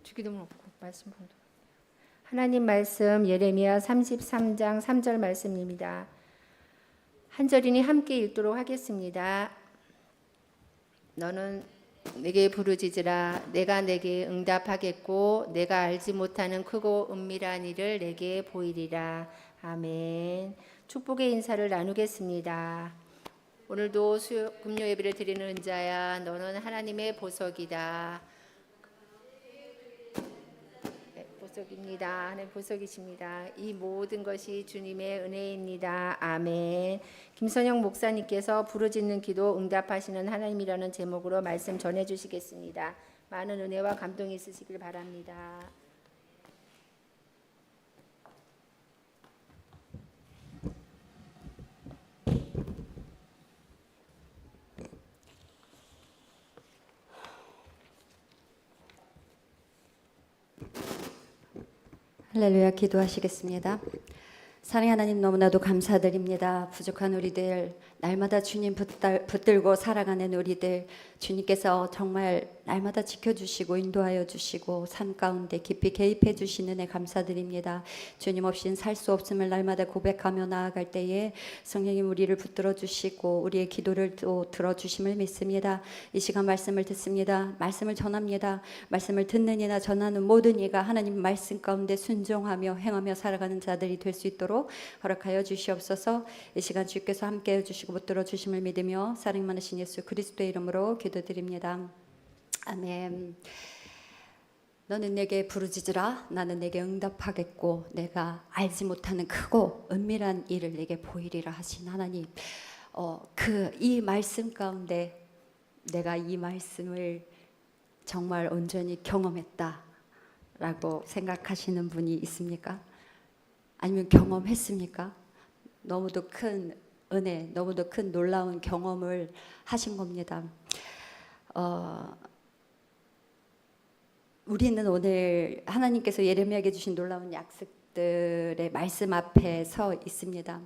주기도문 없고 말씀 본다. 하나님 말씀 예레미야 33장 3절 말씀입니다. 한 절이니 함께 읽도록 하겠습니다. 너는 내게 부르짖으라. 내가 내게 응답하겠고 내가 알지 못하는 크고 은밀한 일을 내게 보이리라. 아멘. 축복의 인사를 나누겠습니다. 오늘도 금요 예배를 드리는 은자야, 너는 하나님의 보석이다. 보석입니다. 하나님 보석이십니다. 이 모든 것이 주님의 은혜입니다. 아멘. 김선영 목사님께서 부르짖는 기도 응답하시는 하나님이라는 제목으로 말씀 전해주시겠습니다. 많은 은혜와 감동이 있으시길 바랍니다. 할렐루야. 기도하시겠습니다. 사랑의 하나님, 너무나도 감사드립니다. 부족한 우리들, 날마다 주님 붙들고 살아가는 우리들, 주님께서 정말 날마다 지켜주시고 인도하여 주시고 산 가운데 깊이 개입해 주시는 애 감사드립니다. 주님 없이는 살 수 없음을 날마다 고백하며 나아갈 때에 성령님 우리를 붙들어 주시고 우리의 기도를 또 들어주심을 믿습니다. 이 시간 말씀을 듣습니다. 말씀을 전합니다. 말씀을 듣는 이나 전하는 모든 이가 하나님 말씀 가운데 순종하며 행하며 살아가는 자들이 될 수 있도록 허락하여 주시옵소서. 이 시간 주께서 함께해 주시고 붙들어 주심을 믿으며 사랑 많으신 예수 그리스도의 이름으로 기도드립니다. 아멘. 너는 내게 부르짖으라. 나는 내게 응답하겠고 내가 알지 못하는 크고 은밀한 일을 내게 보이리라 하신 하나님, 이 말씀 가운데 내가 이 말씀을 정말 온전히 경험했다라고 생각하시는 분이 있습니까? 아니면 경험했습니까? 너무도 큰 은혜, 너무도 큰 놀라운 경험을 하신 겁니다. 우리는 오늘 하나님께서 예레미야에게 주신 놀라운 약속들의 말씀 앞에 서 있습니다.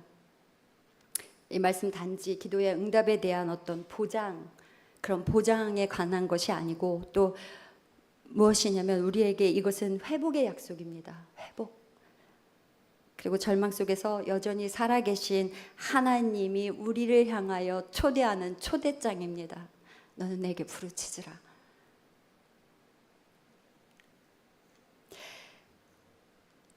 이 말씀 단지 기도의 응답에 대한 어떤 보장, 그런 보장에 관한 것이 아니고 또 무엇이냐면 우리에게 이것은 회복의 약속입니다. 회복. 그리고 절망 속에서 여전히 살아계신 하나님이 우리를 향하여 초대하는 초대장입니다. 너는 내게 부르짖으라.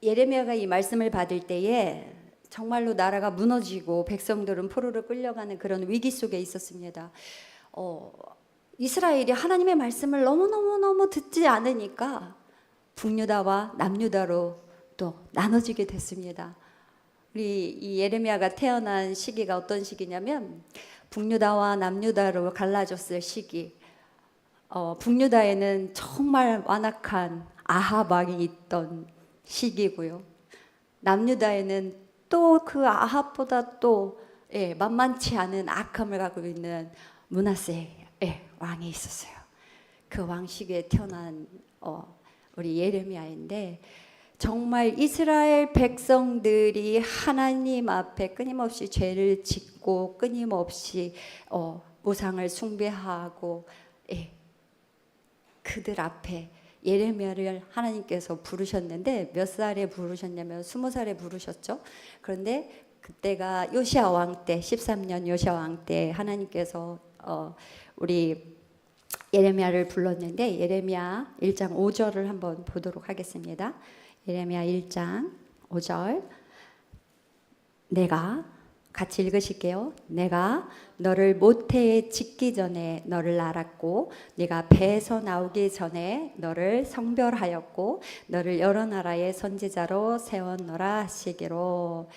예레미야가 이 말씀을 받을 때에 정말로 나라가 무너지고 백성들은 포로로 끌려가는 그런 위기 속에 있었습니다. 이스라엘이 하나님의 말씀을 너무너무 듣지 않으니까 북유다와 남유다로 또 나눠지게 됐습니다. 우리 이 예레미야가 태어난 시기가 어떤 시기냐면 북유다와 남유다로 갈라졌을 시기. 북유다에는 정말 완악한 아합 왕이 있던 시기고요. 남유다에는 또 그 아합보다 또 만만치 않은 악함을 갖고 있는 므낫세 왕이 있었어요. 그 왕 시기에 태어난 우리 예레미야인데, 정말 이스라엘 백성들이 하나님 앞에 끊임없이 죄를 짓고 끊임없이 우상을 숭배하고 그들 앞에 예레미야를 하나님께서 부르셨는데 몇 살에 부르셨냐면 20살에 부르셨죠. 그런데 그때가 요시야 왕 때, 13년 요시야 왕 때 하나님께서 우리 예레미야를 불렀는데, 예레미야 1장 5절을 한번 보도록 하겠습니다. 예레미야 1장 5절, 내가 같이 읽으실게요. 내가 너를 모태에 짓기 전에 너를 알았고 네가 배에서 나오기 전에 너를 성별하였고 너를 여러 나라의 선지자로 세웠노라 하시기로.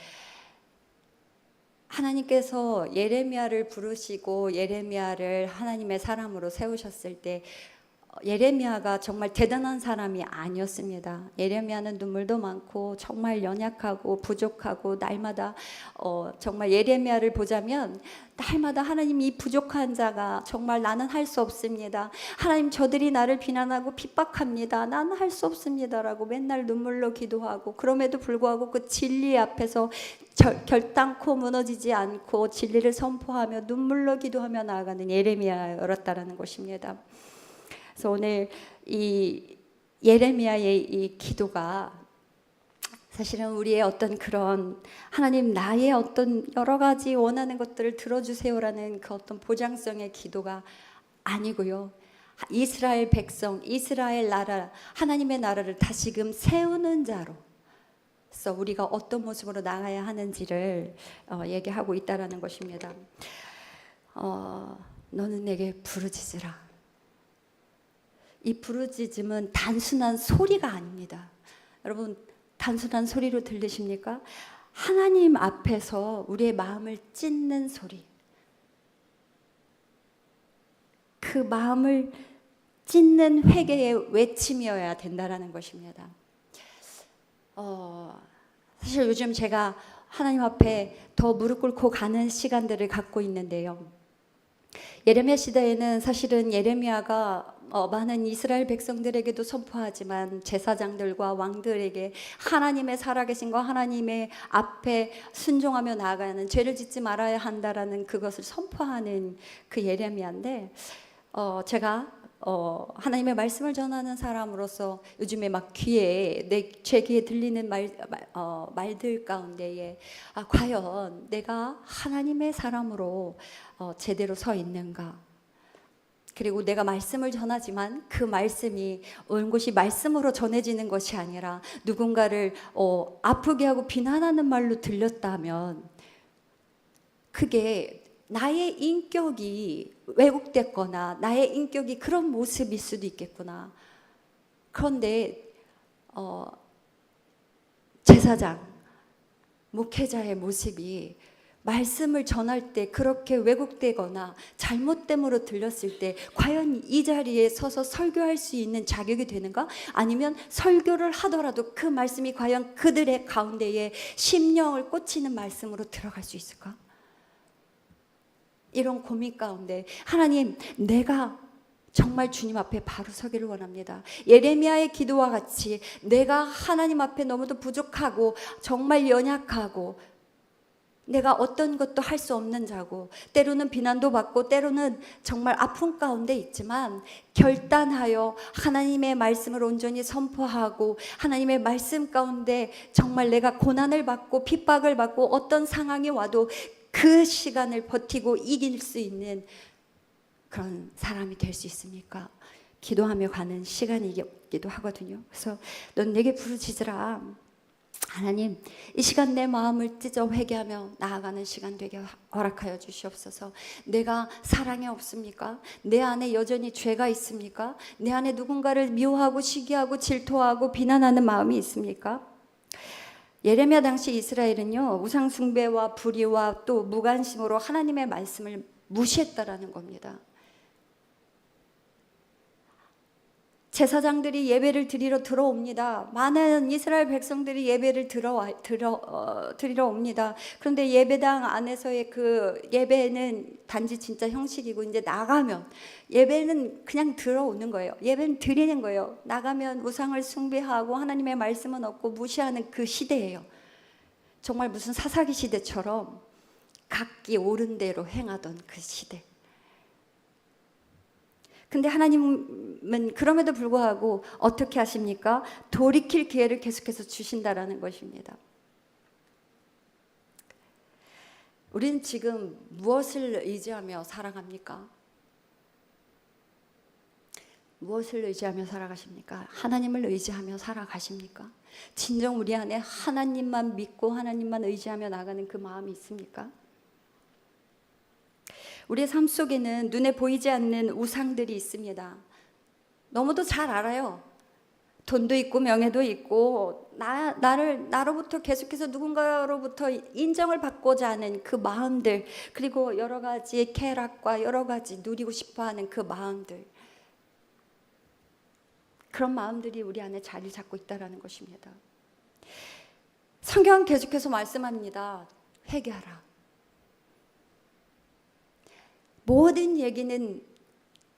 하나님께서 예레미야를 부르시고 예레미야를 하나님의 사람으로 세우셨을 때 예레미야가 정말 대단한 사람이 아니었습니다. 예레미야는 눈물도 많고 정말 연약하고 부족하고 날마다 정말 예레미야를 보자면 날마다 하나님, 이 부족한 자가 정말 나는 할 수 없습니다. 하나님, 저들이 나를 비난하고 핍박합니다. 나는 할 수 없습니다 라고 맨날 눈물로 기도하고, 그럼에도 불구하고 그 진리 앞에서 결단코 무너지지 않고 진리를 선포하며 눈물로 기도하며 나아가는 예레미야였다라는 것입니다. 그래서 오늘 이 예레미야의 이 기도가 사실은 우리의 어떤 그런 하나님 나의 어떤 여러 가지 원하는 것들을 들어주세요라는 그 어떤 보장성의 기도가 아니고요. 이스라엘 백성, 이스라엘 나라, 하나님의 나라를 다시금 세우는 자로 그래서 우리가 어떤 모습으로 나가야 하는지를 얘기하고 있다라는 것입니다. 너는 내게 부르짖으라. 이 부르짖음은 단순한 소리가 아닙니다. 여러분 단순한 소리로 들리십니까? 하나님 앞에서 우리의 마음을 찢는 소리. 그 마음을 찢는 회개의 외침이어야 된다라는 것입니다. 사실 요즘 제가 하나님 앞에 더 무릎 꿇고 가는 시간들을 갖고 있는데요. 예레미야 시대에는 사실은 예레미야가 많은 이스라엘 백성들에게도 선포하지만 제사장들과 왕들에게 하나님의 살아계신 거 하나님의 앞에 순종하며 나아가는 죄를 짓지 말아야 한다라는 그것을 선포하는 그 예레미야인데 제가 하나님의 말씀을 전하는 사람으로서 요즘에 막 제 귀에 들리는 말들 가운데에 과연 내가 하나님의 사람으로 제대로 서 있는가? 그리고 내가 말씀을 전하지만 그 말씀이 온 곳이 말씀으로 전해지는 것이 아니라 누군가를 아프게 하고 비난하는 말로 들렸다면 그게 나의 인격이 왜곡됐거나 나의 인격이 그런 모습일 수도 있겠구나. 그런데 제사장, 목회자의 모습이 말씀을 전할 때 그렇게 왜곡되거나 잘못됨으로 들렸을 때 과연 이 자리에 서서 설교할 수 있는 자격이 되는가? 아니면 설교를 하더라도 그 말씀이 과연 그들의 가운데에 심령을 꽂히는 말씀으로 들어갈 수 있을까? 이런 고민 가운데 하나님, 내가 정말 주님 앞에 바로 서기를 원합니다. 예레미야의 기도와 같이 내가 하나님 앞에 너무도 부족하고 정말 연약하고 내가 어떤 것도 할 수 없는 자고 때로는 비난도 받고 때로는 정말 아픔 가운데 있지만 결단하여 하나님의 말씀을 온전히 선포하고 하나님의 말씀 가운데 정말 내가 고난을 받고 핍박을 받고 어떤 상황이 와도 그 시간을 버티고 이길 수 있는 그런 사람이 될 수 있습니까? 기도하며 가는 시간이기도 하거든요. 그래서 넌 내게 부르짖으라. 하나님, 이 시간 내 마음을 찢어 회개하며 나아가는 시간 되게 허락하여 주시옵소서. 내가 사랑이 없습니까? 내 안에 여전히 죄가 있습니까? 내 안에 누군가를 미워하고 시기하고 질투하고 비난하는 마음이 있습니까? 예레미야 당시 이스라엘은요, 우상 숭배와 불의와 또 무관심으로 하나님의 말씀을 무시했다라는 겁니다. 제사장들이 예배를 드리러 들어옵니다. 많은 이스라엘 백성들이 예배를 드리러 옵니다. 그런데 예배당 안에서의 그 예배는 단지 진짜 형식이고 이제 나가면 예배는 그냥 들어오는 거예요. 예배는 드리는 거예요. 나가면 우상을 숭배하고 하나님의 말씀은 없고 무시하는 그 시대예요. 정말 무슨 사사기 시대처럼 각기 옳은 대로 행하던 그 시대. 근데 하나님은 그럼에도 불구하고 어떻게 하십니까? 돌이킬 기회를 계속해서 주신다라는 것입니다. 우리는 지금 무엇을 의지하며 살아갑니까? 무엇을 의지하며 살아가십니까? 하나님을 의지하며 살아가십니까? 진정 우리 안에 하나님만 믿고 하나님만 의지하며 나가는 그 마음이 있습니까? 우리의 삶 속에는 눈에 보이지 않는 우상들이 있습니다. 너무도 잘 알아요. 돈도 있고 명예도 있고 나로부터 계속해서 누군가로부터 인정을 받고자 하는 그 마음들, 그리고 여러 가지 쾌락과 여러 가지 누리고 싶어하는 그 마음들, 그런 마음들이 우리 안에 자리를 잡고 있다는 것입니다. 성경은 계속해서 말씀합니다. 회개하라. 모든 얘기는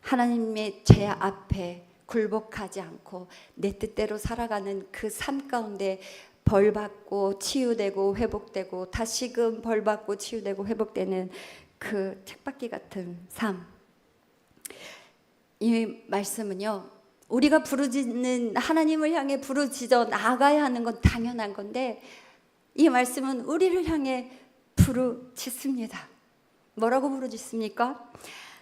하나님의 제 앞에 굴복하지 않고 내 뜻대로 살아가는 그 삶 가운데 벌받고 치유되고 회복되고 다시금 벌받고 치유되고 회복되는 그 책받기 같은 삶. 이 말씀은요, 우리가 부르짖는 하나님을 향해 부르짖어 나아가야 하는 건 당연한 건데, 이 말씀은 우리를 향해 부르짖습니다. 뭐라고 부르짖습니까?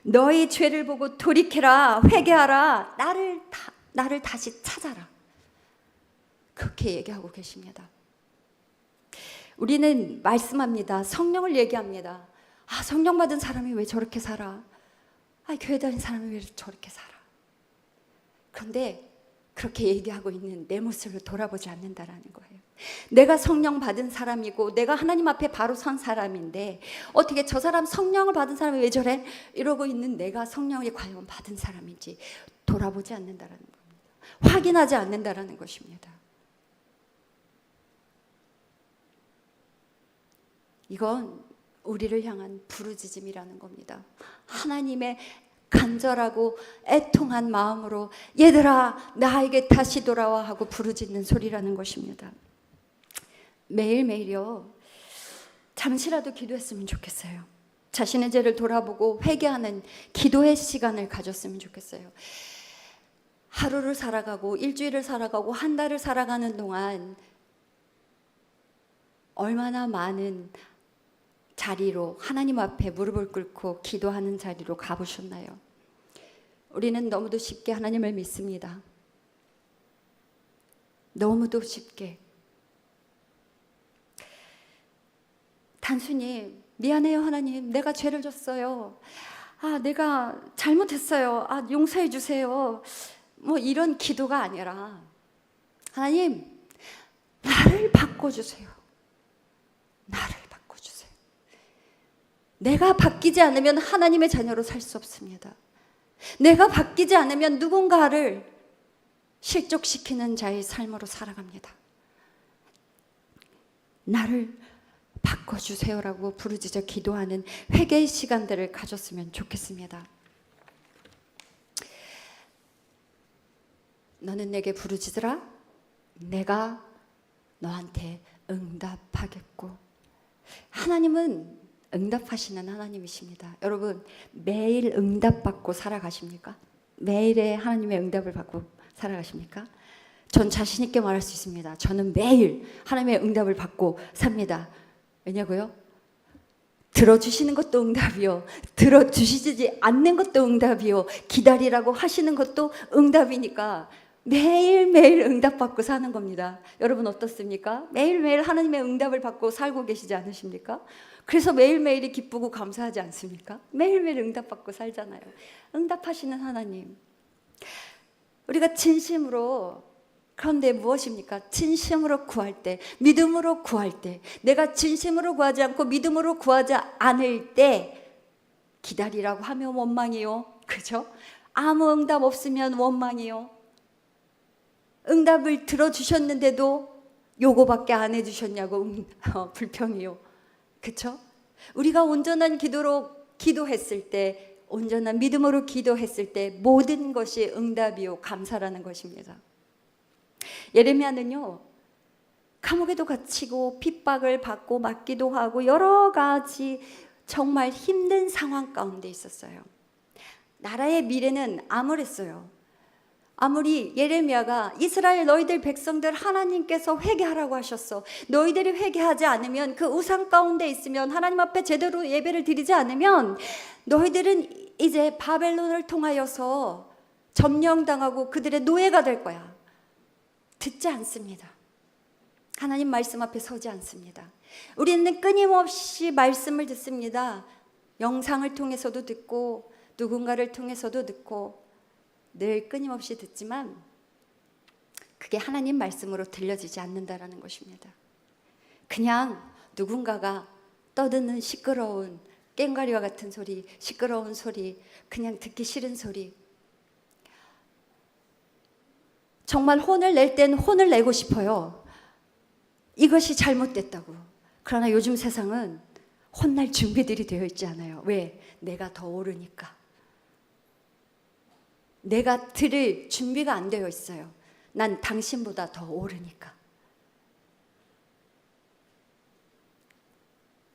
너희 죄를 보고 돌이켜라, 회개하라, 나를 다시 찾아라. 그렇게 얘기하고 계십니다. 우리는 말씀합니다. 성령을 얘기합니다. 아, 성령 받은 사람이 왜 저렇게 살아? 아, 교회 다니는 사람이 왜 저렇게 살아? 그런데 그렇게 얘기하고 있는 내 모습을 돌아보지 않는다라는 거예요. 내가 성령 받은 사람이고 내가 하나님 앞에 바로 선 사람인데 어떻게 저 사람 성령을 받은 사람이 왜 저래? 이러고 있는 내가 성령을 과연 받은 사람인지 돌아보지 않는다라는 겁니다. 확인하지 않는다라는 것입니다. 이건 우리를 향한 부르짖음이라는 겁니다. 하나님의 간절하고 애통한 마음으로 얘들아 나에게 다시 돌아와 하고 부르짖는 소리라는 것입니다. 매일매일요, 잠시라도 기도했으면 좋겠어요. 자신의 죄를 돌아보고 회개하는 기도의 시간을 가졌으면 좋겠어요. 하루를 살아가고 일주일을 살아가고 한 달을 살아가는 동안 얼마나 많은 자리로 하나님 앞에 무릎을 꿇고 기도하는 자리로 가보셨나요? 우리는 너무도 쉽게 하나님을 믿습니다. 너무도 쉽게. 단순히 미안해요 하나님, 내가 죄를 졌어요. 아, 내가 잘못했어요. 아, 용서해 주세요. 뭐 이런 기도가 아니라 하나님, 나를 바꿔주세요. 나를 바꿔주세요. 내가 바뀌지 않으면 하나님의 자녀로 살 수 없습니다. 내가 바뀌지 않으면 누군가를 실족시키는 자의 삶으로 살아갑니다. 나를 바꿔주세요라고 부르짖어 기도하는 회개의 시간들을 가졌으면 좋겠습니다. 너는 내게 부르짖으라, 내가 너한테 응답하겠고. 하나님은 응답하시는 하나님이십니다. 여러분, 매일 응답받고 살아가십니까? 매일의 하나님의 응답을 받고 살아가십니까? 전 자신 있게 말할 수 있습니다. 저는 매일 하나님의 응답을 받고 삽니다. 왜냐고요? 들어주시는 것도 응답이요, 들어주시지 않는 것도 응답이요, 기다리라고 하시는 것도 응답이니까 매일매일 응답받고 사는 겁니다. 여러분 어떻습니까? 매일매일 하나님의 응답을 받고 살고 계시지 않으십니까? 그래서 매일매일이 기쁘고 감사하지 않습니까? 매일매일 응답받고 살잖아요. 응답하시는 하나님, 우리가 진심으로, 그런데 무엇입니까? 진심으로 구할 때, 믿음으로 구할 때, 내가 진심으로 구하지 않고 믿음으로 구하지 않을 때 기다리라고 하면 원망이요, 그죠? 아무 응답 없으면 원망이요. 응답을 들어주셨는데도 요거밖에 안 해주셨냐고 불평이요, 그쵸? 우리가 온전한 기도로 기도했을 때, 온전한 믿음으로 기도했을 때 모든 것이 응답이요 감사라는 것입니다. 예레미야는요, 감옥에도 갇히고 핍박을 받고 맞기도 하고 여러 가지 정말 힘든 상황 가운데 있었어요. 나라의 미래는 암울했어요. 아무리 예레미야가 이스라엘 너희들 백성들 하나님께서 회개하라고 하셨어, 너희들이 회개하지 않으면, 그 우상 가운데 있으면, 하나님 앞에 제대로 예배를 드리지 않으면 너희들은 이제 바벨론을 통하여서 점령당하고 그들의 노예가 될 거야. 듣지 않습니다. 하나님 말씀 앞에 서지 않습니다. 우리는 끊임없이 말씀을 듣습니다. 영상을 통해서도 듣고 누군가를 통해서도 듣고 늘 끊임없이 듣지만 그게 하나님 말씀으로 들려지지 않는다라는 것입니다. 그냥 누군가가 떠드는 시끄러운 꽹과리와 같은 소리, 시끄러운 소리, 그냥 듣기 싫은 소리. 정말 혼을 낼 땐 혼을 내고 싶어요. 이것이 잘못됐다고. 그러나 요즘 세상은 혼날 준비들이 되어 있지 않아요. 왜? 내가 더 옳으니까. 내가 들을 준비가 안 되어 있어요. 난 당신보다 더 옳으니까.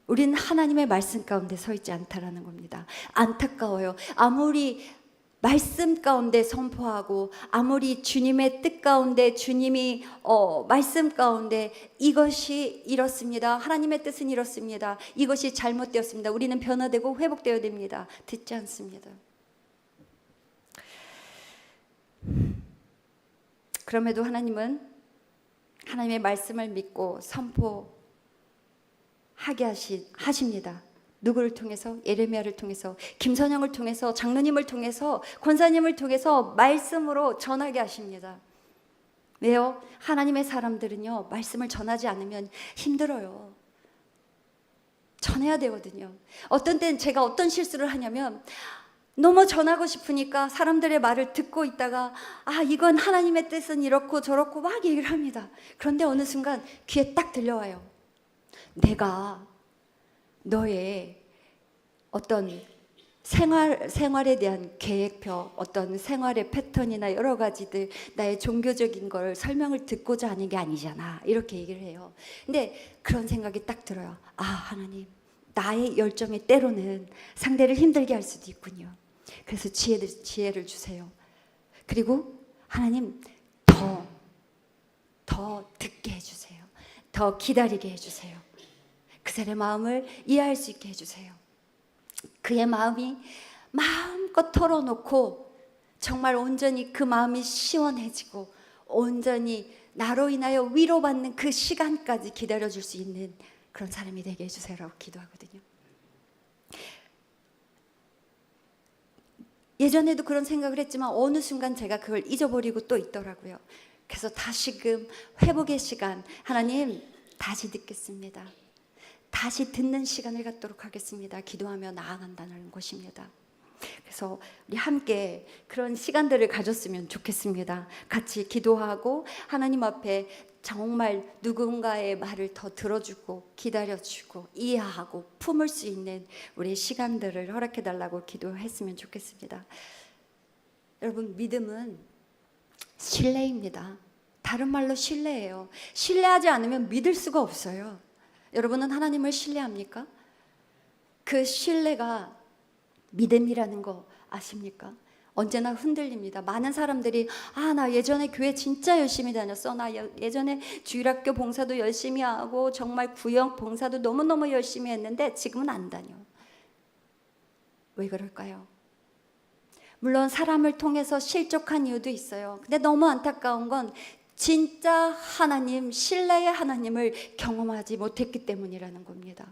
우리는 하나님의 말씀 가운데 서 있지 않다라는 겁니다. 안타까워요. 아무리 말씀 가운데 선포하고, 아무리 주님의 뜻 가운데, 주님이 말씀 가운데 이것이 이렇습니다, 하나님의 뜻은 이렇습니다, 이것이 잘못되었습니다, 우리는 변화되고 회복되어야 됩니다. 듣지 않습니다. 그럼에도 하나님은 하나님의 말씀을 믿고 선포하게 하십니다. 누구를 통해서? 예레미야를 통해서, 김선영을 통해서, 장로님을 통해서, 권사님을 통해서 말씀으로 전하게 하십니다. 왜요? 하나님의 사람들은요, 말씀을 전하지 않으면 힘들어요. 전해야 되거든요. 어떤 때는 제가 어떤 실수를 하냐면, 너무 전하고 싶으니까 사람들의 말을 듣고 있다가 이건 하나님의 뜻은 이렇고 저렇고 막 얘기를 합니다. 그런데 어느 순간 귀에 딱 들려와요. 내가 너의 어떤 생활에 대한 계획표, 어떤 생활의 패턴이나 여러 가지들, 나의 종교적인 걸 설명을 듣고자 하는 게 아니잖아, 이렇게 얘기를 해요. 근데 그런 생각이 딱 들어요. 하나님, 나의 열정이 때로는 상대를 힘들게 할 수도 있군요. 그래서 지혜를 주세요. 그리고 하나님, 더 듣게 해주세요. 더 기다리게 해주세요. 그 사람의 마음을 이해할 수 있게 해주세요. 그의 마음이 마음껏 털어놓고 정말 온전히 그 마음이 시원해지고 온전히 나로 인하여 위로받는 그 시간까지 기다려줄 수 있는 그런 사람이 되게 해주세요라고 기도하거든요. 예전에도 그런 생각을 했지만 어느 순간 제가 그걸 잊어버리고 또 있더라고요. 그래서 다시금 회복의 시간, 하나님 다시 듣겠습니다. 다시 듣는 시간을 갖도록 하겠습니다. 기도하며 나아간다는 것입니다. 그래서 우리 함께 그런 시간들을 가졌으면 좋겠습니다. 같이 기도하고 하나님 앞에 정말 누군가의 말을 더 들어주고 기다려주고 이해하고 품을 수 있는 우리의 시간들을 허락해달라고 기도했으면 좋겠습니다. 여러분, 믿음은 신뢰입니다. 다른 말로 신뢰예요. 신뢰하지 않으면 믿을 수가 없어요. 여러분은 하나님을 신뢰합니까? 그 신뢰가 믿음이라는 거 아십니까? 언제나 흔들립니다. 많은 사람들이 나 예전에 교회 진짜 열심히 다녔어. 나 예전에 주일학교 봉사도 열심히 하고 정말 구역 봉사도 너무너무 열심히 했는데 지금은 안 다녀. 왜 그럴까요? 물론 사람을 통해서 실족한 이유도 있어요. 근데 너무 안타까운 건 진짜 하나님, 신뢰의 하나님을 경험하지 못했기 때문이라는 겁니다.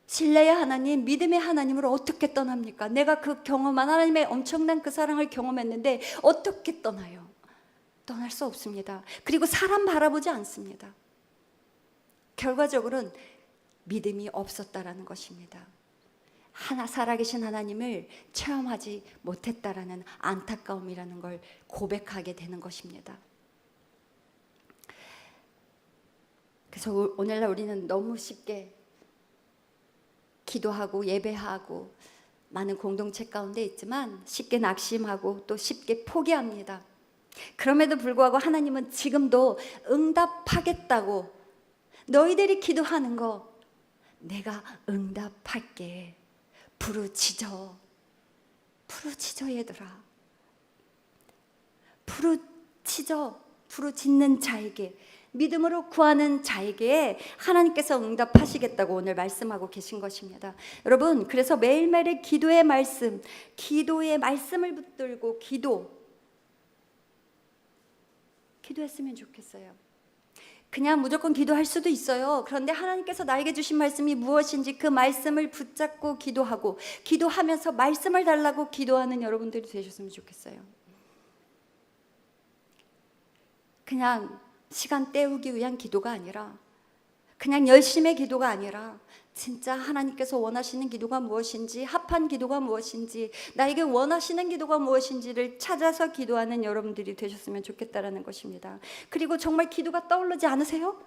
신뢰의 하나님, 믿음의 하나님을 어떻게 떠납니까? 내가 그 경험한 하나님의 엄청난 그 사랑을 경험했는데 어떻게 떠나요? 떠날 수 없습니다. 그리고 사람 바라보지 않습니다. 결과적으로는 믿음이 없었다라는 것입니다. 살아계신 하나님을 체험하지 못했다라는 안타까움이라는 걸 고백하게 되는 것입니다. 그래서 오늘날 우리는 너무 쉽게 기도하고 예배하고 많은 공동체 가운데 있지만 쉽게 낙심하고 또 쉽게 포기합니다. 그럼에도 불구하고 하나님은 지금도 응답하겠다고, 너희들이 기도하는 거 내가 응답할게. 부르짖어 얘들아. 부르짖는 자에게, 믿음으로 구하는 자에게 하나님께서 응답하시겠다고 오늘 말씀하고 계신 것입니다. 여러분, 그래서 매일매일의 기도의 말씀을 붙들고 기도했으면 좋겠어요. 그냥 무조건 기도할 수도 있어요. 그런데 하나님께서 나에게 주신 말씀이 무엇인지 그 말씀을 붙잡고 기도하고, 기도하면서 말씀을 달라고 기도하는 여러분들이 되셨으면 좋겠어요. 그냥 시간 때우기 위한 기도가 아니라, 그냥 열심의 기도가 아니라 진짜 하나님께서 원하시는 기도가 무엇인지, 합한 기도가 무엇인지, 나에게 원하시는 기도가 무엇인지를 찾아서 기도하는 여러분들이 되셨으면 좋겠다라는 것입니다. 그리고 정말 기도가 떠오르지 않으세요?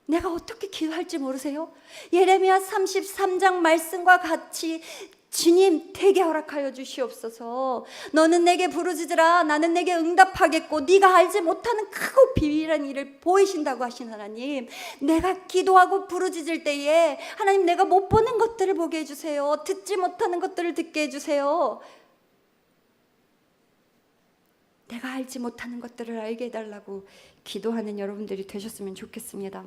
내가 어떻게 기도할지 모르세요? 예레미야 33장 말씀과 같이 주님 되게 허락하여 주시옵소서. 너는 내게 부르짖으라. 나는 내게 응답하겠고 네가 알지 못하는 크고 비밀한 일을 보이신다고 하신 하나님, 내가 기도하고 부르짖을 때에 하나님, 내가 못 보는 것들을 보게 해주세요. 듣지 못하는 것들을 듣게 해주세요. 내가 알지 못하는 것들을 알게 해달라고 기도하는 여러분들이 되셨으면 좋겠습니다.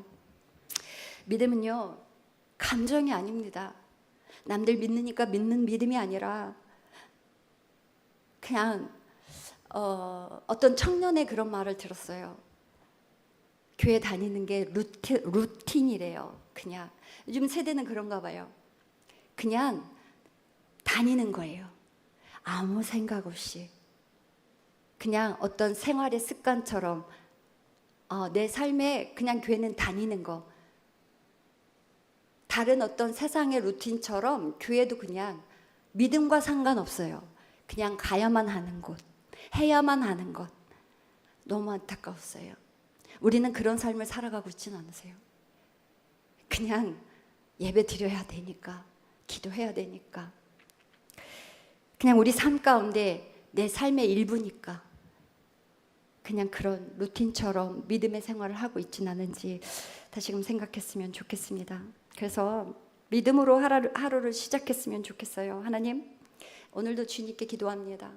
믿음은요, 감정이 아닙니다. 남들 믿으니까 믿는 믿음이 아니라 그냥 어떤 청년의 그런 말을 들었어요. 교회 다니는 게 루틴이래요. 그냥 요즘 세대는 그런가 봐요. 그냥 다니는 거예요. 아무 생각 없이 그냥 어떤 생활의 습관처럼 내 삶에 그냥 교회는 다니는 거. 다른 어떤 세상의 루틴처럼 교회도 그냥 믿음과 상관없어요. 그냥 가야만 하는 곳, 해야만 하는 것. 너무 안타까웠어요. 우리는 그런 삶을 살아가고 있지는 않으세요? 그냥 예배 드려야 되니까, 기도해야 되니까, 그냥 우리 삶 가운데 내 삶의 일부니까 그냥 그런 루틴처럼 믿음의 생활을 하고 있지는 않은지 다시금 생각했으면 좋겠습니다. 그래서 믿음으로 하루를 시작했으면 좋겠어요. 하나님, 오늘도 주님께 기도합니다.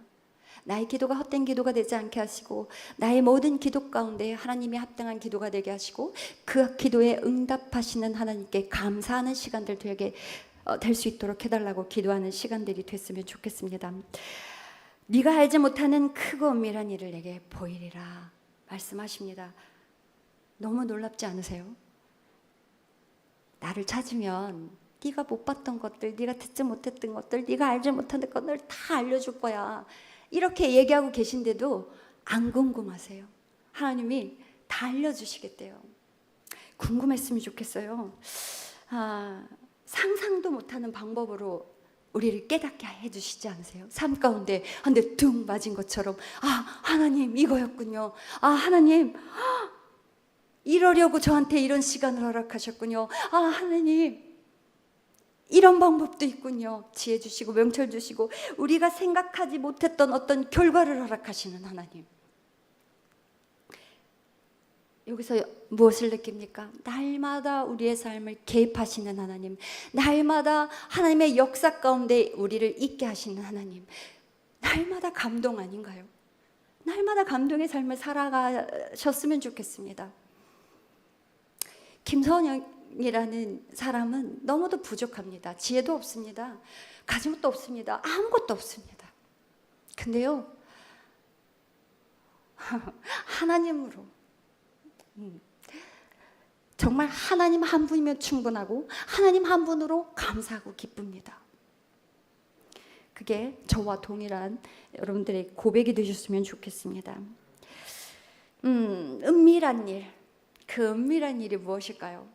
나의 기도가 헛된 기도가 되지 않게 하시고 나의 모든 기도 가운데 하나님이 합당한 기도가 되게 하시고 그 기도에 응답하시는 하나님께 감사하는 시간들 되게 될 수 있도록 해달라고 기도하는 시간들이 됐으면 좋겠습니다. 네가 알지 못하는 크고 은밀한 일을 내게 보이리라 말씀하십니다. 너무 놀랍지 않으세요? 나를 찾으면 네가 못 봤던 것들, 네가 듣지 못했던 것들, 네가 알지 못하는 것들 다 알려줄 거야. 이렇게 얘기하고 계신데도 안 궁금하세요. 하나님이 다 알려주시겠대요. 궁금했으면 좋겠어요. 상상도 못하는 방법으로 우리를 깨닫게 해주시지 않으세요? 삶 가운데 한 대 둥 맞은 것처럼 하나님 이거였군요. 하나님 이러려고 저한테 이런 시간을 허락하셨군요. 하나님 이런 방법도 있군요. 지혜 주시고 명철 주시고 우리가 생각하지 못했던 어떤 결과를 허락하시는 하나님. 여기서 무엇을 느낍니까? 날마다 우리의 삶을 개입하시는 하나님, 날마다 하나님의 역사 가운데 우리를 있게 하시는 하나님, 날마다 감동 아닌가요? 날마다 감동의 삶을 살아가셨으면 좋겠습니다. 김선영이라는 사람은 너무도 부족합니다. 지혜도 없습니다. 가진 것도 없습니다. 아무것도 없습니다. 근데요, 하나님으로 정말 하나님 한 분이면 충분하고 하나님 한 분으로 감사하고 기쁩니다. 그게 저와 동일한 여러분들의 고백이 되셨으면 좋겠습니다. 은밀한 일, 그 은밀한 일이 무엇일까요?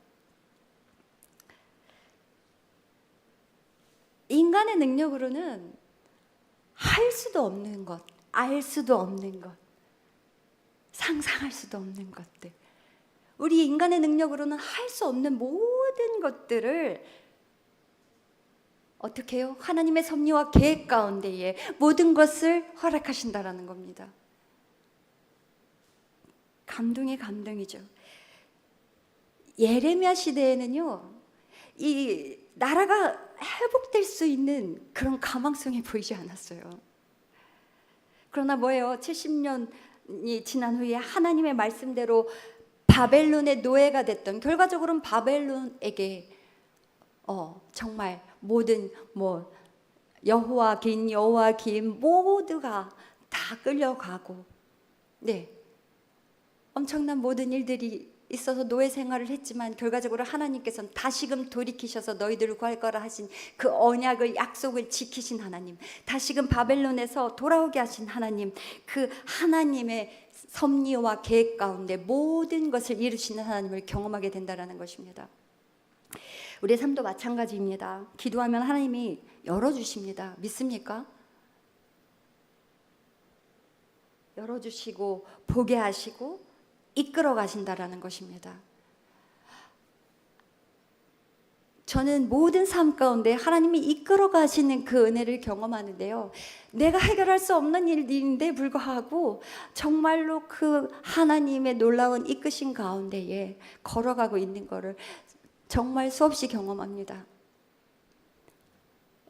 인간의 능력으로는 할 수도 없는 것, 알 수도 없는 것, 상상할 수도 없는 것들, 우리 인간의 능력으로는 할 수 없는 모든 것들을 어떻게 해요? 하나님의 섭리와 계획 가운데에 모든 것을 허락하신다라는 겁니다. 감동의 감동이죠. 예레미야 시대에는요, 이 나라가 회복될 수 있는 그런 가망성이 보이지 않았어요. 그러나 뭐예요? 70년이 지난 후에 하나님의 말씀대로 바벨론의 노예가 됐던, 결과적으로는 바벨론에게 정말 모든 여호와긴 모두가 다 끌려가고, 엄청난 모든 일들이 있어서 노예 생활을 했지만 결과적으로 하나님께서는 다시금 돌이키셔서 너희들을 구할 거라 하신 그 언약을, 약속을 지키신 하나님, 다시금 바벨론에서 돌아오게 하신 하나님, 그 하나님의 섭리와 계획 가운데 모든 것을 이루시는 하나님을 경험하게 된다는 것입니다. 우리의 삶도 마찬가지입니다. 기도하면 하나님이 열어주십니다. 믿습니까? 열어주시고 보게 하시고 이끌어 가신다라는 것입니다. 저는 모든 삶 가운데 하나님이 이끌어 가시는 그 은혜를 경험하는데요, 내가 해결할 수 없는 일인데 불구하고 정말로 그 하나님의 놀라운 이끄신 가운데에 걸어가고 있는 것을 정말 수없이 경험합니다.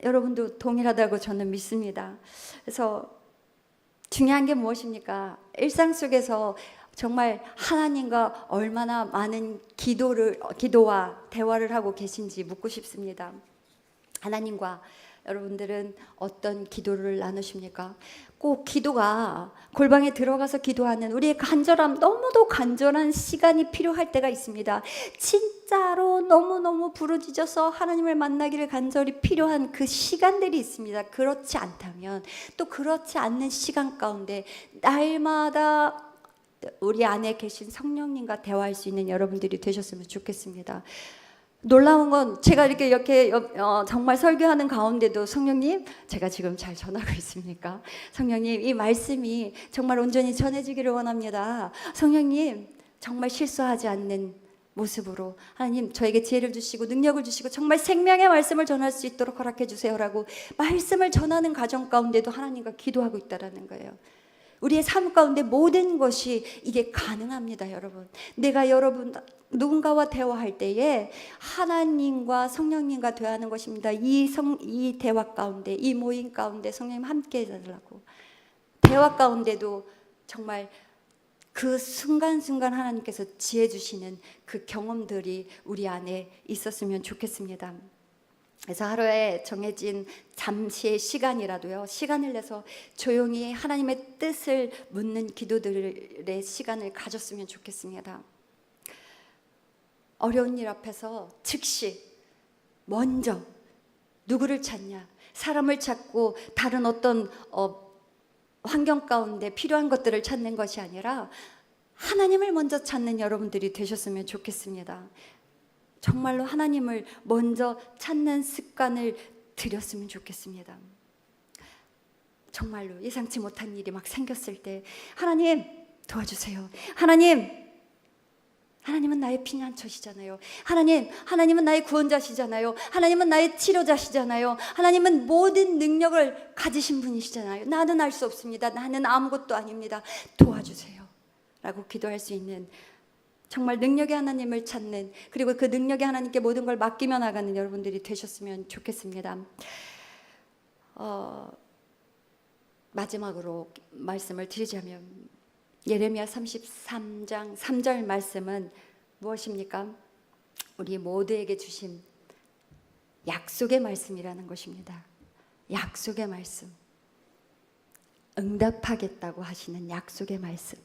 여러분도 동일하다고 저는 믿습니다. 그래서 중요한 게 무엇입니까? 일상 속에서 정말 하나님과 얼마나 많은 기도와 대화를 하고 계신지 묻고 싶습니다. 하나님과 여러분들은 어떤 기도를 나누십니까? 꼭 기도가 골방에 들어가서 기도하는 우리의 너무도 간절한 시간이 필요할 때가 있습니다. 진짜로 너무너무 부르짖어서 하나님을 만나기를 간절히 필요한 그 시간들이 있습니다. 그렇지 않다면 또 그렇지 않는 시간 가운데 날마다 우리 안에 계신 성령님과 대화할 수 있는 여러분들이 되셨으면 좋겠습니다. 놀라운 건 제가 이렇게 정말 설교하는 가운데도 성령님, 제가 지금 잘 전하고 있습니까? 성령님, 이 말씀이 정말 온전히 전해지기를 원합니다. 성령님, 정말 실수하지 않는 모습으로 하나님 저에게 지혜를 주시고 능력을 주시고 정말 생명의 말씀을 전할 수 있도록 허락해 주세요라고 말씀을 전하는 가정 가운데도 하나님과 기도하고 있다라는 거예요. 우리의 삶 가운데 모든 것이 이게 가능합니다, 여러분. 내가 누군가와 대화할 때에 하나님과 성령님과 대화하는 것입니다. 이 대화 가운데, 이 모임 가운데 성령님 함께 해달라고. 대화 가운데도 정말 그 순간순간 하나님께서 지혜 주시는 그 경험들이 우리 안에 있었으면 좋겠습니다. 그래서 하루에 정해진 잠시의 시간이라도요, 시간을 내서 조용히 하나님의 뜻을 묻는 기도들의 시간을 가졌으면 좋겠습니다. 어려운 일 앞에서 즉시 먼저 누구를 찾냐, 사람을 찾고 다른 어떤 환경 가운데 필요한 것들을 찾는 것이 아니라 하나님을 먼저 찾는 여러분들이 되셨으면 좋겠습니다. 정말로 하나님을 먼저 찾는 습관을 들였으면 좋겠습니다. 정말로 예상치 못한 일이 막 생겼을 때 하나님 도와주세요. 하나님은 나의 피난처시잖아요. 하나님은 나의 구원자시잖아요. 하나님은 나의 치료자시잖아요. 하나님은 모든 능력을 가지신 분이시잖아요. 나는 알 수 없습니다. 나는 아무것도 아닙니다. 도와주세요. 라고 기도할 수 있는 정말 능력의 하나님을 찾는, 그리고 그 능력의 하나님께 모든 걸 맡기며 나가는 여러분들이 되셨으면 좋겠습니다. 마지막으로 말씀을 드리자면 예레미야 33장 3절 말씀은 무엇입니까? 우리 모두에게 주신 약속의 말씀이라는 것입니다. 약속의 말씀, 응답하겠다고 하시는 약속의 말씀.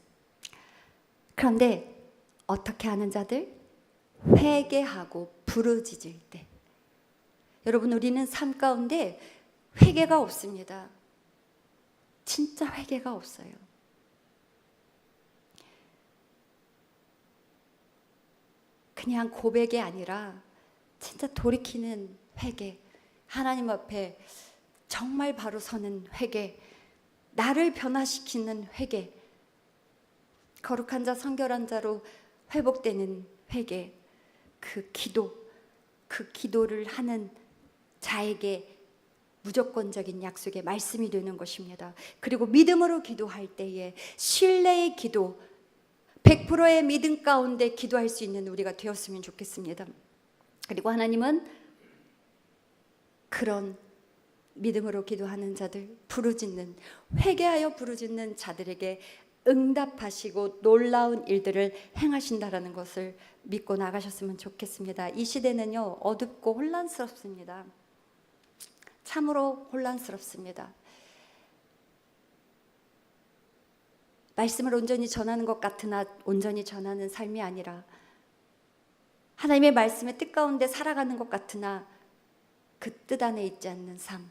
그런데 어떻게 하는 자들? 회개하고 부르짖을 때. 여러분, 우리는 삶 가운데 회개가 없습니다. 진짜 회개가 없어요. 그냥 고백이 아니라 진짜 돌이키는 회개, 하나님 앞에 정말 바로 서는 회개, 나를 변화시키는 회개, 거룩한 자, 성결한 자로 회복되는 회개, 그 기도를 하는 자에게 무조건적인 약속의 말씀이 되는 것입니다. 그리고 믿음으로 기도할 때에 신뢰의 기도, 100%의 믿음 가운데 기도할 수 있는 우리가 되었으면 좋겠습니다. 그리고 하나님은 그런 믿음으로 기도하는 자들, 회개하여 부르짖는 자들에게 응답하시고 놀라운 일들을 행하신다라는 것을 믿고 나가셨으면 좋겠습니다. 이 시대는요, 어둡고 혼란스럽습니다. 참으로 혼란스럽습니다. 말씀을 온전히 전하는 것 같으나 온전히 전하는 삶이 아니라 하나님의 말씀의 뜻 가운데 살아가는 것 같으나 그 뜻 안에 있지 않는 삶,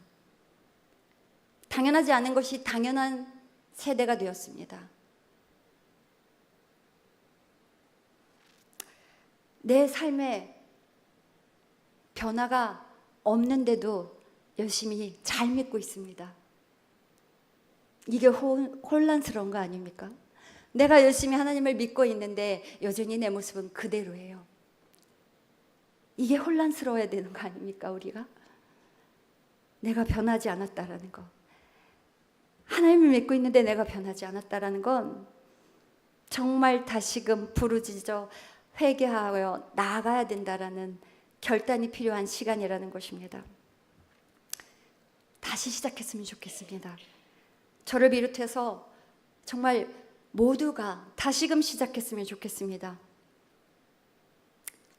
당연하지 않은 것이 당연한 세대가 되었습니다. 내 삶에 변화가 없는데도 열심히 잘 믿고 있습니다. 이게 혼란스러운 거 아닙니까? 내가 열심히 하나님을 믿고 있는데 여전히 내 모습은 그대로예요. 이게 혼란스러워야 되는 거 아닙니까, 우리가? 내가 변하지 않았다라는 거. 하나님을 믿고 있는데 내가 변하지 않았다라는 건 정말 다시금 부르짖어 회개하여 나아가야 된다라는 결단이 필요한 시간이라는 것입니다. 다시 시작했으면 좋겠습니다. 저를 비롯해서 정말 모두가 다시금 시작했으면 좋겠습니다.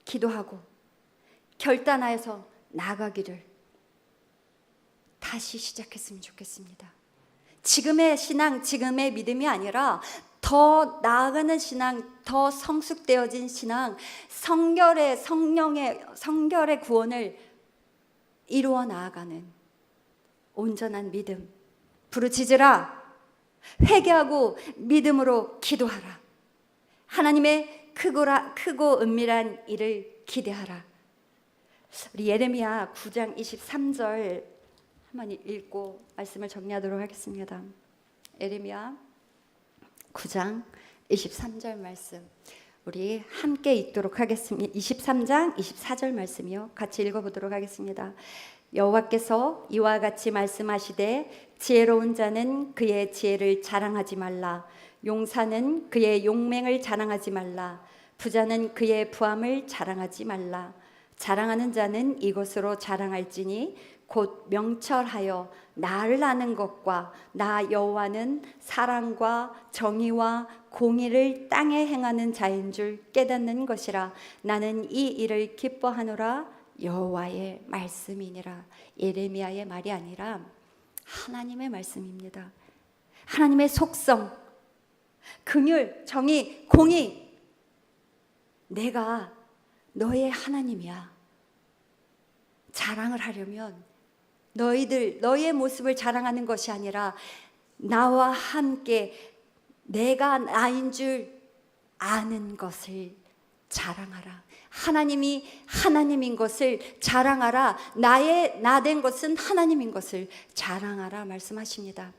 기도하고 결단하여서 나아가기를 다시 시작했으면 좋겠습니다. 지금의 신앙, 지금의 믿음이 아니라 더 나아가는 신앙, 더 성숙되어진 신앙, 성결의 성결의 구원을 이루어 나아가는 온전한 믿음. 부르짖으라, 회개하고 믿음으로 기도하라. 하나님의 크고 은밀한 일을 기대하라. 우리 예레미야 9장 23절 한번 읽고 말씀을 정리하도록 하겠습니다. 예레미야 9장 23절 말씀 우리 함께 읽도록 하겠습니다. 23장 24절 말씀이요. 같이 읽어보도록 하겠습니다. 여호와께서 이와 같이 말씀하시되 지혜로운 자는 그의 지혜를 자랑하지 말라. 용사는 그의 용맹을 자랑하지 말라. 부자는 그의 부함을 자랑하지 말라. 자랑하는 자는 이것으로 자랑할지니 곧 명철하여 나를 아는 것과 나 여호와는 사랑과 정의와 공의를 땅에 행하는 자인 줄 깨닫는 것이라. 나는 이 일을 기뻐하노라. 여호와의 말씀이니라. 예레미야의 말이 아니라 하나님의 말씀입니다. 하나님의 속성, 긍휼, 정의, 공의. 내가 너의 하나님이야. 자랑을 하려면 너의 모습을 자랑하는 것이 아니라 나와 함께 내가 나인 줄 아는 것을 자랑하라. 하나님이 하나님인 것을 자랑하라. 나 된 것은 하나님인 것을 자랑하라 말씀하십니다.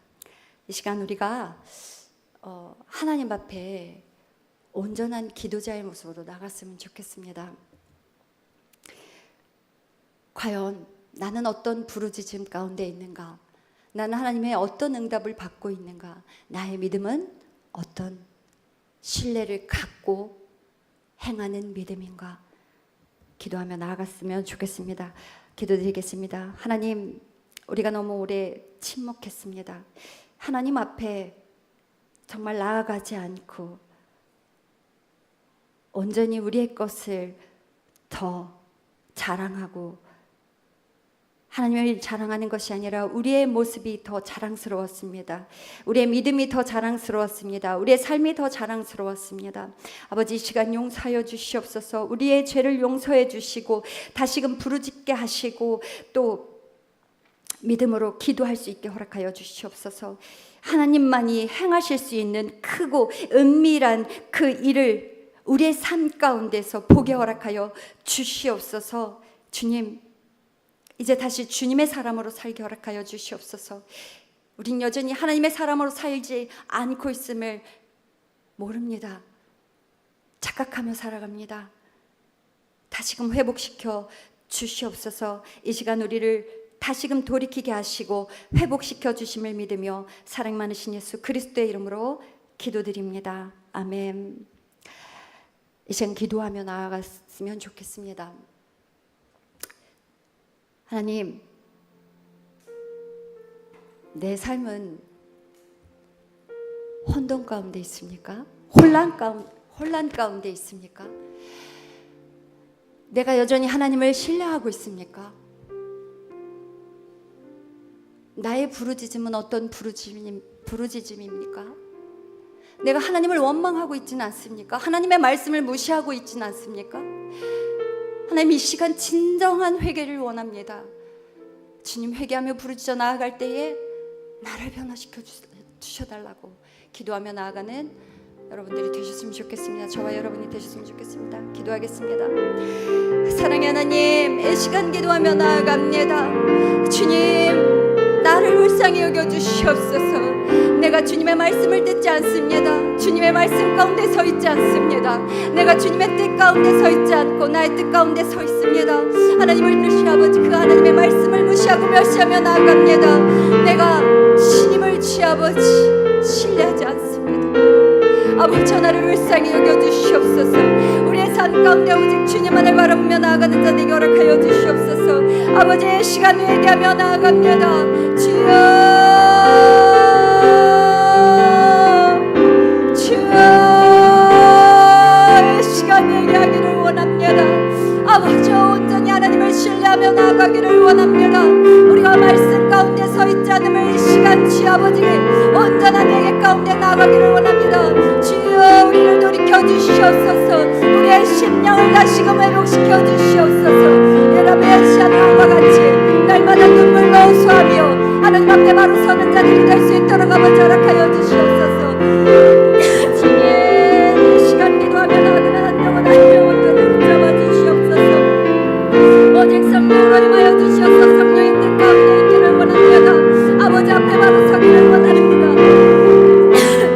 이 시간 우리가 하나님 앞에 온전한 기도자의 모습으로 나갔으면 좋겠습니다. 과연 나는 어떤 부르짖음 가운데 있는가? 나는 하나님의 어떤 응답을 받고 있는가? 나의 믿음은 어떤 신뢰를 갖고 행하는 믿음인가? 기도하며 나아갔으면 좋겠습니다. 기도드리겠습니다. 하나님, 우리가 너무 오래 침묵했습니다. 하나님 앞에 정말 나아가지 않고 온전히 우리의 것을 더 자랑하고 하나님을 자랑하는 것이 아니라 우리의 모습이 더 자랑스러웠습니다. 우리의 믿음이 더 자랑스러웠습니다. 우리의 삶이 더 자랑스러웠습니다. 아버지, 이 시간 용서하여 주시옵소서. 우리의 죄를 용서해 주시고 다시금 부르짖게 하시고 또 믿음으로 기도할 수 있게 허락하여 주시옵소서. 하나님만이 행하실 수 있는 크고 은밀한 그 일을 우리의 삶 가운데서 보게 허락하여 주시옵소서. 주님, 이제 다시 주님의 사람으로 살게 허락하여 주시옵소서. 우린 여전히 하나님의 사람으로 살지 않고 있음을 모릅니다. 착각하며 살아갑니다. 다시금 회복시켜 주시옵소서. 이 시간 우리를 다시금 돌이키게 하시고 회복시켜 주심을 믿으며 사랑 많으신 예수 그리스도의 이름으로 기도드립니다. 아멘. 이 시간 기도하며 나아갔으면 좋겠습니다. 하나님, 내 삶은 혼돈 가운데 있습니까? 혼란 가운데 있습니까? 내가 여전히 하나님을 신뢰하고 있습니까? 나의 부르짖음은 어떤 부르짖음입니까? 내가 하나님을 원망하고 있지는 않습니까? 하나님의 말씀을 무시하고 있지는 않습니까? 하나님, 이 시간 진정한 회개를 원합니다. 주님, 회개하며 부르짖어 나아갈 때에 나를 변화시켜 주셔달라고 기도하며 나아가는 여러분들이 되셨으면 좋겠습니다. 저와 여러분이 되셨으면 좋겠습니다. 기도하겠습니다. 사랑의 하나님, 이 시간 기도하며 나아갑니다. 주님, 나를 불쌍히 여겨주시옵소서. 내가 주님의 말씀을 듣지 않습니다. 주님의 말씀 가운데 서 있지 않습니다. 내가 주님의 뜻 가운데 서 있지 않고 나의 뜻 가운데 서 있습니다. 하나님을 무시 아버지, 그 하나님의 말씀을 무시하고 멸시하며 나아갑니다. 내가 신임을 아버지 신뢰하지 않습니다. 아버지, 나를 불쌍히 여겨주시옵소서. 우리의 삶 가운데 오직 주님만을 바라보며 나아가는 자 되게 허락하여 주시옵소서. 아버지의 시간 회개하며 나아갑니다. 주여, 회개하며 나아가기를 원합니다. 우리가 말씀 가운데 서 있지 않음을 이 시간 주여 아버지 온전한 회개 가운데 나아가기를 원합니다. 주여 우리를 돌이켜 주시옵소서. 우리의 심령을 다시금 회복시켜 주시옵소서. 여러분 메시아 나와 같이 날마다 눈물로 호소하며 하나님 앞에 바로 서는 자들이 될 수 있도록 아버지 허락하여 주시옵소서. 주님 이 시간 기도하며 나아가는 한 영혼 한 영혼들을 붙잡아 주시옵소서. 오직 성령으로 임하여 주시옵소서. 성령의 뜻 가운데 있기를 원합니다. 아버지 앞에 바로 서기를 원합니다.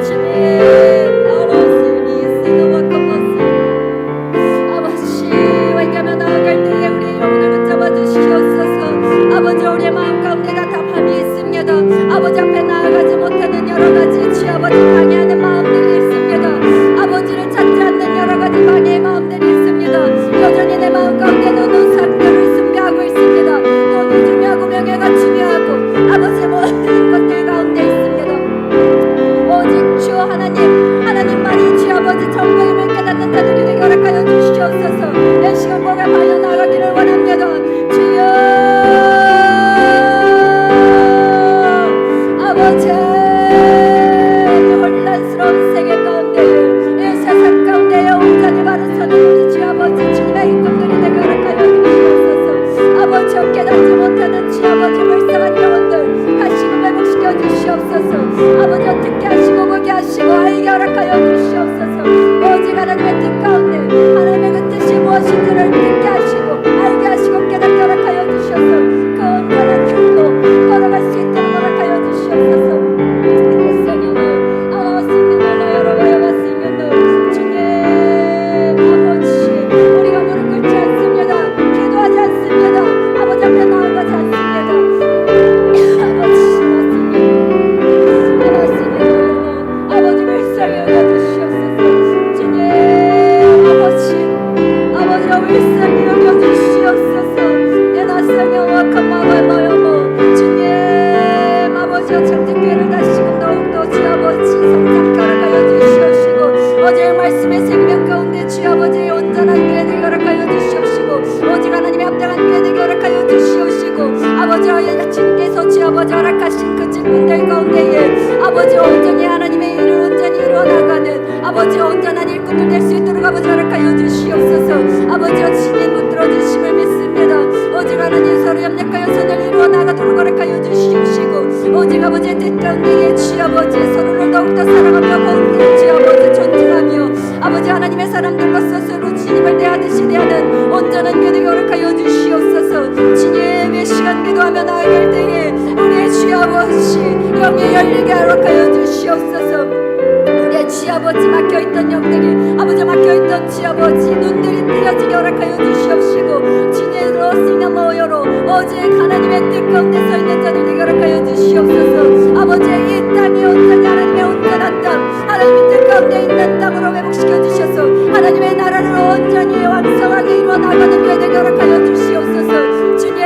주님 아버지 쓰노와 컴머스 아버지 회개하며 나아갈 때에 우리의 영혼을 붙잡아 주시옵소서. 아버지 우리의 마음 가운데 답답함이 있습니다. 아버지 앞에 나아가지 못하는 여러 가지 주아버지 방해하는 마음들이 있습니다. 아버지를 찾지 않는 여러 가지 방해의 마음들이 있습니다. 여전히 내 마음 가운데 너는 상대를 숭배하고 있습니다. 돈이 중요하고 명예가 중요하고 아버지 모든 것들 가운데 있습니다. 오직 주 하나님만이 주아버지 정복임을 깨닫는 자들이 되게 허락하여 주시옵소서. 내 시간 목에 발려 나가기를 원합니다. 주여 아버지 혼란스러운 세계 가운데 이 세상 가운데 온전히 바른 서는 우리 주아버지 주님의 일꾼들이 되게 허락하여 주시옵소서. 아버지 깨닫지 못하는 주아버지 불쌍한 영혼들 다시금 회복시켜 주시옵소서. 아버지 어떻게 하시고 보게 하시고 알게 허락하여 주시옵소서. 오직 하나님의 뜻 가운데 하나님의 그 뜻이 무엇인지를 듣게 하시고 알게 하시고 깨닫게 허락하여 주시옵소서. 그 온전한 길로 걸어갈 수 있도록 허락하여 주시옵소서. 아버지 온전히 하나님의 일을 온전히 이루어나가는 아버지 온전한 일꾼들 될 수 있도록 아버지 허락하여 주시옵소서. 아버지여 친히 붙들어 주심을 믿습니다. 오직 하나님 서로 협력하여 선을 이루어나가도록 허락하여 주시옵시고 오직 아버지의 뜻 가운데에 주아버지 서로를 더욱더 사랑하며 주아버지 존중하며 아버지 하나님의 사람들로서 서로 주님을 대하듯이 대하는 온전한 교회를 허락하여 주시옵소서. 주님의 시간 기도하며 나아갈 때에 우리의 주아버지 영이 열리게 허락하여 주시옵소서. 우리의 주아버지 막혀있던 영들이 아버지 막혀있던 주아버지 눈들이 띄어지게 허락하여 주시옵시고 주님으로 쓰는 모여로 오직 하나님의 뜻 가운데 서 있는 자들에게 허락하여 주시옵소서. 아버지의 이 땅이 온전히 하나님의 온전한 땅 하나님의 뜻 가운데 있는 땅으로 회복시켜 주셔서 하나님의 나라를 온전히 왕성하게 이루어 나가는 교회에게 허락하여 주시옵소서. 주님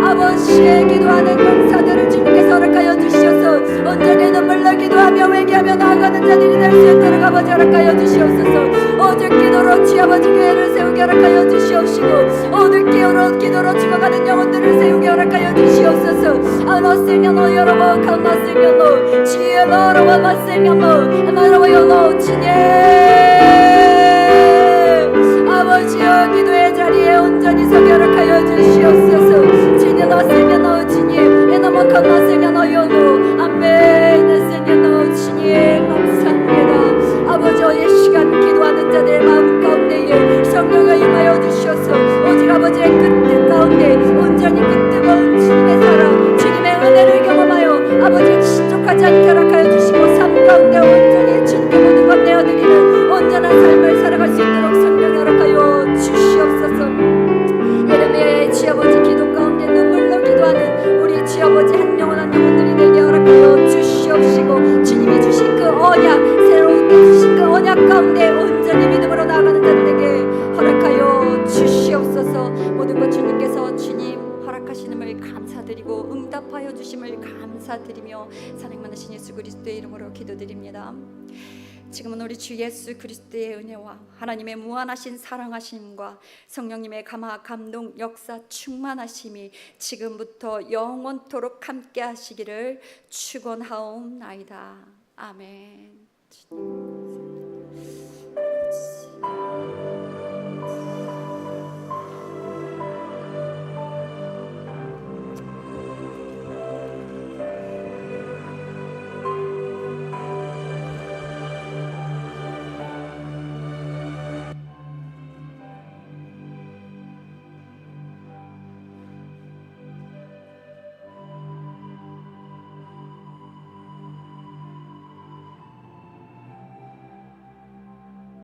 아버지의 기도하는 용사들을 주님께서 허락하여 주시옵소서. 온전히 눈물로 기도하며 회개하며 나아가는 자들이 될 수 있도록 아버지 허락하여 주시옵소서. 오직 기도로 주아버지 교회를 세우게 허락하여 주시옵시고 오늘 기도로 죽어가는 영혼들을 세우게 허락하여 주시옵소서. 아노세면노 여러분 감나세면노 지혜 너로와 마세면노 너로와 주님 아버지여 기도의 자리에 온전히 서게 허락하여 주시옵소서. 주님 너세면노 주님 에너모 감나세면노 요노 아멘 나세면노 주님 감사합니다. 아버지의 시간 기도하는 자들의 마음 가운데에 성령을 임하여 주셔서 오직 아버지의 그 뜻 가운데 온전히 그 뜨거운 주님의 사랑 주님의 은혜를 경험하여 아버지를 신족하지 않게 허락하여 주시고 삶 가운데 온전히 주님께 모든 것 내어드리는 온전한 삶을 살아갈 수 있도록 성령 허락하여 주시옵소서. 예레미야의 지아버지 기도 가운데 눈물로 기도하는 우리 지아버지 한 영혼 한 영혼들이 되게 허락하여 주시옵시고 주님이 주신 그 언약 새롭게 주신 그 언약 가운데 온전히 믿음으로 나아가는 자들에게 허락하여 주시옵소서. 모든 것 주님께서 주님 허락하시는을 감사드리고 응답하여 주심을 감사드리며 사랑 많으신 예수 그리스도의 이름으로 기도드립니다. 지금은 우리 주 예수 그리스도의 은혜와 하나님의 무한하신 사랑하심과 성령님의 감화 감동 역사 충만하심이 지금부터 영원토록 함께 하시기를 축원하옵나이다. 아멘.